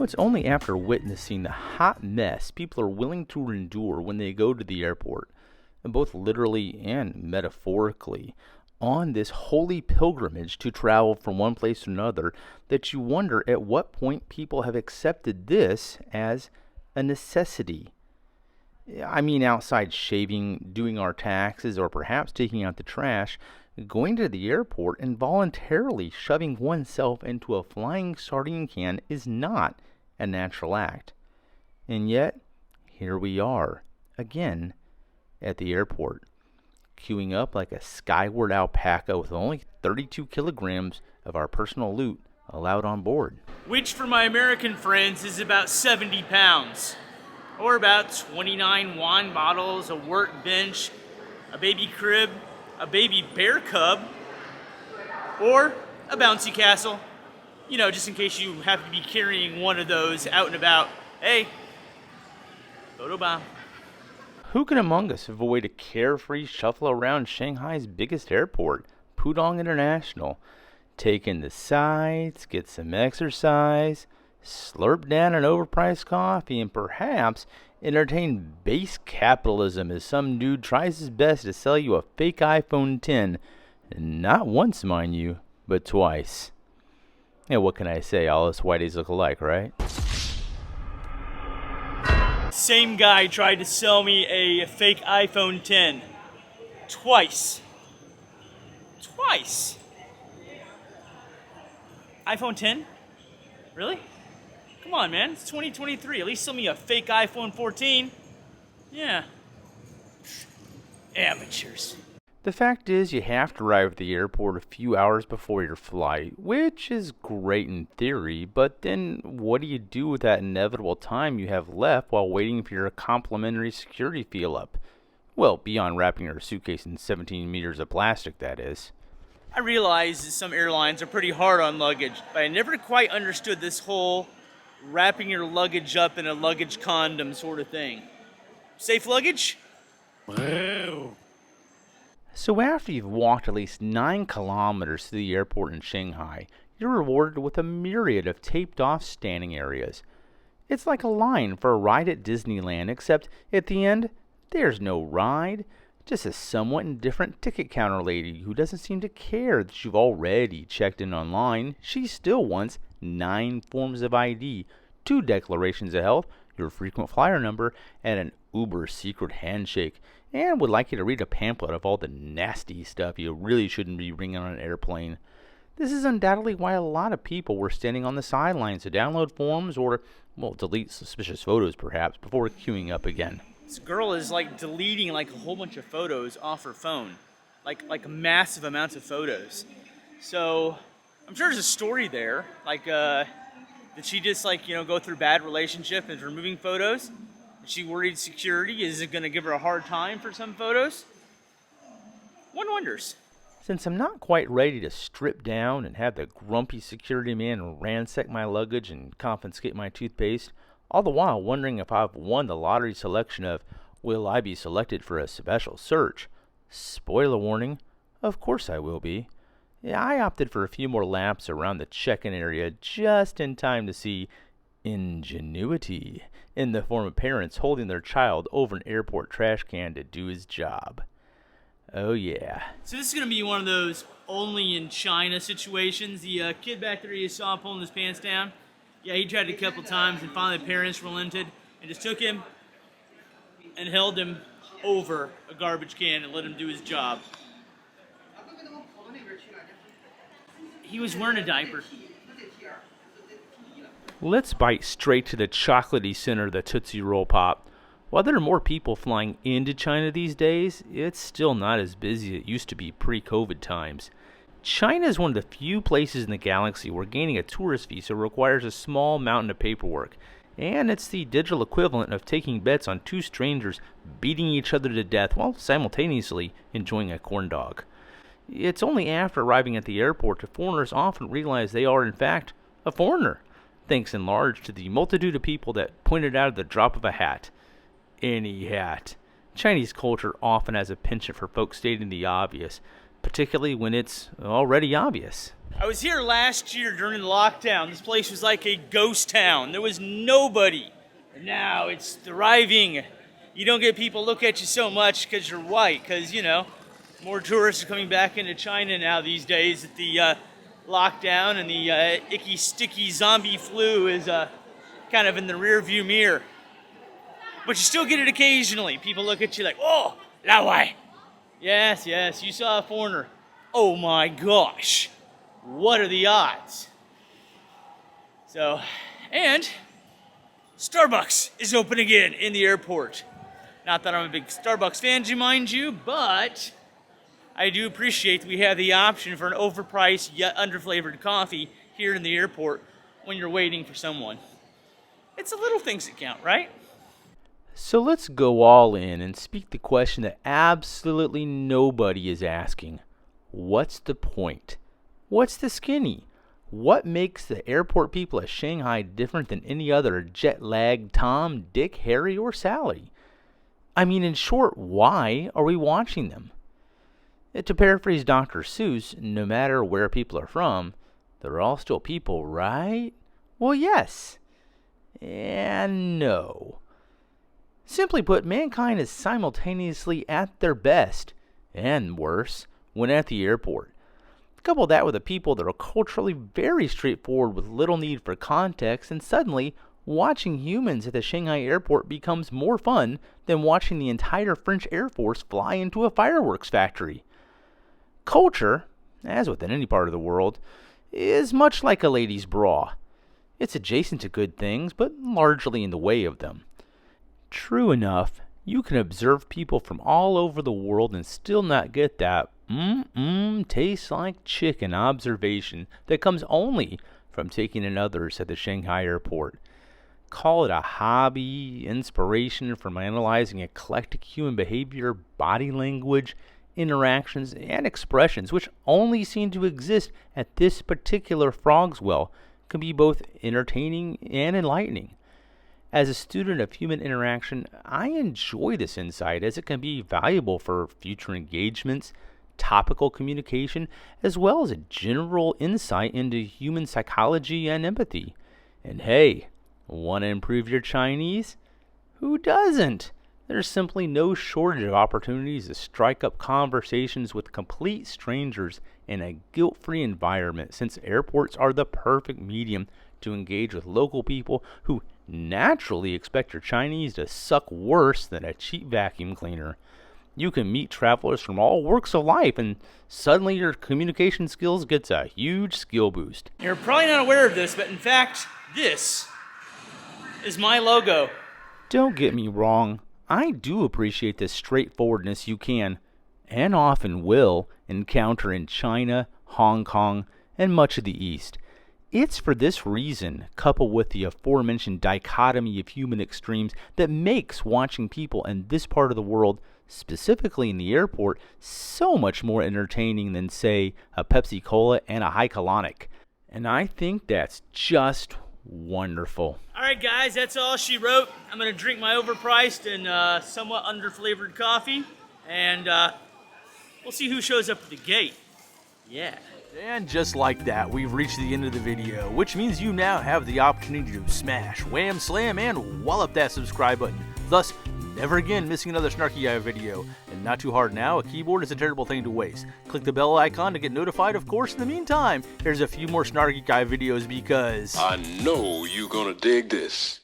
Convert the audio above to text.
It's only after witnessing the hot mess people are willing to endure when they go to the airport, both literally and metaphorically, on this holy pilgrimage to travel from one place to another, that you wonder at what point people have accepted this as a necessity. I mean, outside shaving, doing our taxes, or perhaps taking out the trash, going to the airport and voluntarily shoving oneself into a flying sardine can is not a natural act. And yet, here we are, again, at the airport, queuing up like a skyward alpaca with only 32 kilograms of our personal loot allowed on board. Which, for my American friends, is about 70 pounds. Or about 29 wine bottles, a workbench, a baby crib, a baby bear cub, or a bouncy castle. Just in case you happen to be carrying one of those out and about. Hey, photo bomb. Who can among us avoid a carefree shuffle around Shanghai's biggest airport, Pudong International, take in the sights, get some exercise, slurp down an overpriced coffee, and perhaps entertain base capitalism as some dude tries his best to sell you a fake iPhone X, not once, mind you, but twice. And what can I say? All us whiteys look alike, right? Same guy tried to sell me a fake iPhone X. Twice. iPhone X? Really? Come on, man. It's 2023. At least sell me a fake iPhone 14. Yeah. Amateurs. The fact is, you have to arrive at the airport a few hours before your flight, which is great in theory, but then what do you do with that inevitable time you have left while waiting for your complimentary security fill-up? Well, beyond wrapping your suitcase in 17 meters of plastic, that is. I realize that some airlines are pretty hard on luggage, but I never quite understood this whole wrapping your luggage up in a luggage condom sort of thing. Safe luggage? Wow. So after you've walked at least 9 kilometers to the airport in Shanghai, you're rewarded with a myriad of taped-off standing areas. It's like a line for a ride at Disneyland, except at the end, there's no ride, just a somewhat indifferent ticket counter lady who doesn't seem to care that you've already checked in online. She still wants 9 forms of ID, 2 declarations of health, your frequent flyer number, and an uber secret handshake, and would like you to read a pamphlet of all the nasty stuff you really shouldn't be bringing on an airplane. This is undoubtedly why a lot of people were standing on the sidelines to download forms or, delete suspicious photos perhaps before queuing up again. This girl is deleting a whole bunch of photos off her phone. Like massive amounts of photos. So I'm sure there's a story there. Did she just go through bad relationship and is removing photos? Is she worried security is going to give her a hard time for some photos? One wonders. Since I'm not quite ready to strip down and have the grumpy security man ransack my luggage and confiscate my toothpaste, all the while wondering if I've won the lottery selection of will I be selected for a special search? Spoiler warning, of course I will be. Yeah, I opted for a few more laps around the check-in area just in time to see ingenuity in the form of parents holding their child over an airport trash can to do his job. Oh yeah. So this is going to be one of those only in China situations. The kid back there you saw pulling his pants down, yeah, he tried it a couple times and finally the parents relented and just took him and held him over a garbage can and let him do his job. He was wearing a diaper. Let's bite straight to the chocolatey center of the Tootsie Roll Pop. While there are more people flying into China these days, it's still not as busy as it used to be pre-COVID times. China is one of the few places in the galaxy where gaining a tourist visa requires a small mountain of paperwork, and it's the digital equivalent of taking bets on 2 strangers beating each other to death while simultaneously enjoying a corn dog. It's only after arriving at the airport that foreigners often realize they are, in fact, a foreigner, thanks in large to the multitude of people that pointed out at the drop of a hat. Any hat. Chinese culture often has a penchant for folks stating the obvious, particularly when it's already obvious. I was here last year during the lockdown. This place was like a ghost town. There was nobody. And now it's thriving. You don't get people look at you so much because you're white, because, you know, more tourists are coming back into China now these days that the lockdown and the icky, sticky zombie flu is kind of in the rear view mirror. But you still get it occasionally. People look at you like, oh, lao wai. Yes, you saw a foreigner. Oh my gosh, what are the odds? So, and Starbucks is open again in the airport. Not that I'm a big Starbucks fan, mind you, but I do appreciate that we have the option for an overpriced yet underflavored coffee here in the airport when you're waiting for someone. It's the little things that count, right? So let's go all in and speak the question that absolutely nobody is asking. What's the point? What's the skinny? What makes the airport people of Shanghai different than any other jet-lagged Tom, Dick, Harry, or Sally? I mean, in short, why are we watching them? To paraphrase Dr. Seuss, no matter where people are from, they're all still people, right? Well, yes. And no. Simply put, mankind is simultaneously at their best, and worse, when at the airport. Couple that with the people that are culturally very straightforward with little need for context, and suddenly, watching humans at the Shanghai airport becomes more fun than watching the entire French Air Force fly into a fireworks factory. Culture, as within any part of the world, is much like a lady's bra. It's adjacent to good things, but largely in the way of them. True enough, you can observe people from all over the world and still not get that tastes like chicken observation that comes only from taking in others at the Shanghai airport. Call it a hobby, inspiration from analyzing eclectic human behavior, body language, interactions, and expressions which only seem to exist at this particular frog's well, can be both entertaining and enlightening. As a student of human interaction, I enjoy this insight as it can be valuable for future engagements, topical communication, as well as a general insight into human psychology and empathy. And hey, want to improve your Chinese? Who doesn't? There's simply no shortage of opportunities to strike up conversations with complete strangers in a guilt-free environment, since airports are the perfect medium to engage with local people who naturally expect your Chinese to suck worse than a cheap vacuum cleaner. You can meet travelers from all walks of life, and suddenly your communication skills gets a huge skill boost. You're probably not aware of this, but in fact, this is my logo. Don't get me wrong, I do appreciate the straightforwardness you can, and often will, encounter in China, Hong Kong, and much of the East. It's for this reason, coupled with the aforementioned dichotomy of human extremes, that makes watching people in this part of the world, specifically in the airport, so much more entertaining than, say, a Pepsi Cola and a high colonic. And I think that's just wonderful. Alright guys, that's all she wrote. I'm going to drink my overpriced and somewhat underflavored coffee, and we'll see who shows up at the gate. Yeah. And just like that, we've reached the end of the video, which means you now have the opportunity to smash, wham, slam, and wallop that subscribe button, thus never again missing another SnarkyGuy video. And not too hard now, a keyboard is a terrible thing to waste. Click the bell icon to get notified, of course. In the meantime, here's a few more SnarkyGuy videos because I know you're gonna dig this.